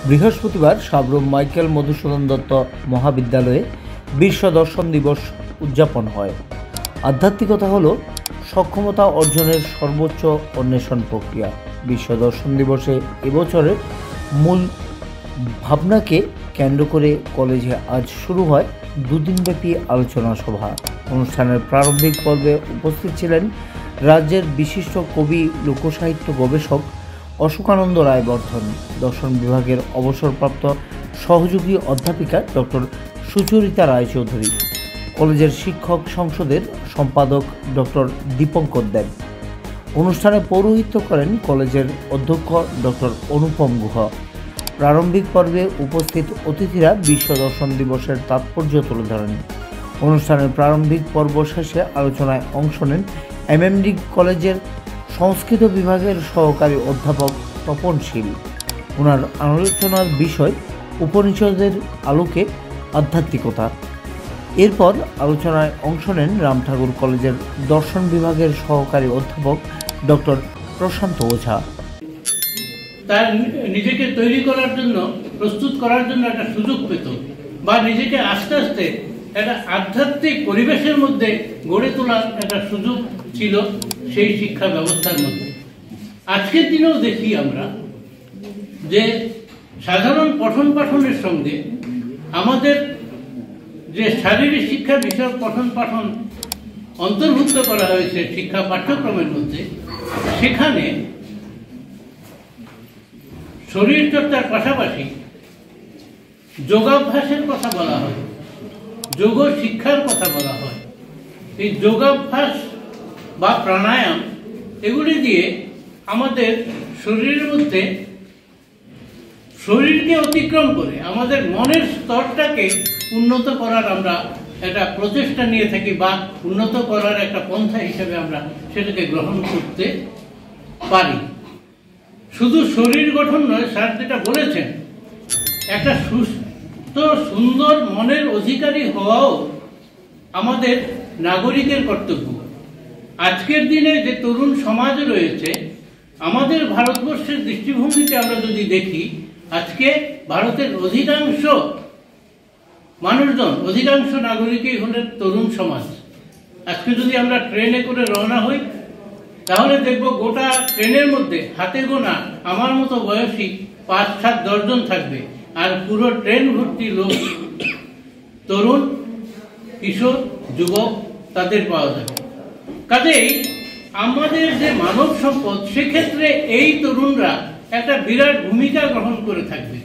বৃহস্পতিবার সাবরুম মাইকেল মধুসূদন দত্ত মহাবিদ্যালয়ে বিশ্ব দর্শন দিবস উদযাপন হয়। আধ্যাত্মিকতা হল সক্ষমতা অর্জনের সর্বোচ্চ অন্বেষণ প্রক্রিয়া। বিশ্ব দর্শন দিবসে এবছরের মূল ভাবনাকে কেন্দ্র করে কলেজে আজ শুরু হয় দুদিনব্যাপী আলোচনা সভা। অনুষ্ঠানের প্রারম্ভিক পর্বে উপস্থিত ছিলেন রাজ্যের বিশিষ্ট কবি, লোকসাহিত্য গবেষক অশোকানন্দ রায়বর্ধন, দর্শন বিভাগের অবসরপ্রাপ্ত সহযোগী অধ্যাপিকা ডক্টর সুচরিতা রায়চৌধুরী, কলেজের শিক্ষক সংসদের সম্পাদক ডক্টর দীপঙ্কর দেব। অনুষ্ঠানে পৌরোহিত্য করেন কলেজের অধ্যক্ষ ডক্টর অনুপম গুহ। প্রারম্ভিক পর্বে উপস্থিত অতিথিরা বিশ্ব দর্শন দিবসের তাৎপর্য তুলে ধরেন। অনুষ্ঠানের প্রারম্ভিক পর্ব শেষে আলোচনায় অংশ নেন এমএমডি কলেজের সংস্কৃত বিভাগের সহকারী অধ্যাপক তপন শীল। ওনার আলোচনার বিষয় উপনিষদের আলোকে আধ্যাত্মিকতা। এরপর আলোচনায় অংশ নেন রামঠাকুর কলেজের দর্শন বিভাগের সহকারী অধ্যাপক ডক্টর প্রশান্ত ওঝা। তার নিজেকে তৈরি করার জন্য, প্রস্তুত করার জন্য একটা সুযোগ পেত, বা নিজেকে আস্তে আস্তে একটা আধ্যাত্মিক পরিবেশের মধ্যে গড়ে তোলার একটা সুযোগ ছিল সেই শিক্ষা ব্যবস্থার মধ্যে। আজকের দিনেও দেখি আমরা যে সাধারণ পঠন পাঠনের সঙ্গে আমাদের যে শারীরিক শিক্ষা বিষয়ক পঠন পাঠন অন্তর্ভুক্ত করা হয়েছে শিক্ষা পাঠ্যক্রমের মধ্যে, সেখানে শরীর চর্চার পাশাপাশি যোগাভ্যাসের কথা বলা হয়, যোগ শিক্ষার কথা বলা হয়। এই যোগাভ্যাস বা প্রাণায়াম এগুলি দিয়ে আমাদের শরীরের মধ্যে, শরীরকে অতিক্রম করে আমাদের মনের স্তরটাকে উন্নত করার আমরা একটা প্রচেষ্টা নিয়ে থাকি, বা উন্নত করার একটা পন্থা হিসেবে আমরা সেটাকে গ্রহণ করতে পারি। শুধু শরীর গঠন নয়, স্যার যেটা বলেছেন, একটা সুস্থ সুন্দর মনের অধিকারী হওয়াও আমাদের নাগরিকের কর্তব্য। আজকের দিনে যে তরুণ সমাজ রয়েছে, আমাদের ভারতবর্ষের দৃষ্টিভঙ্গিতে আমরা যদি দেখি, আজকে ভারতের অধিকাংশ মানুষজন, অধিকাংশ নাগরিকই হলেন তরুণ সমাজ। আজকে যদি আমরা ট্রেনে করে রওনা হই, তাহলে দেখব গোটা ট্রেনের মধ্যে হাতে গোনা আমার মতো বয়সী ৫-৭-১০ জন থাকবে, আর পুরো ট্রেন ভর্তি লোক তরুণ, কিশোর, যুবক তাদের পাওয়া যাবে। কাজেই আমাদের যে মানব সম্পদ, সেক্ষেত্রে এই তরুণরা একটা বিরাট ভূমিকা গ্রহণ করে থাকবে।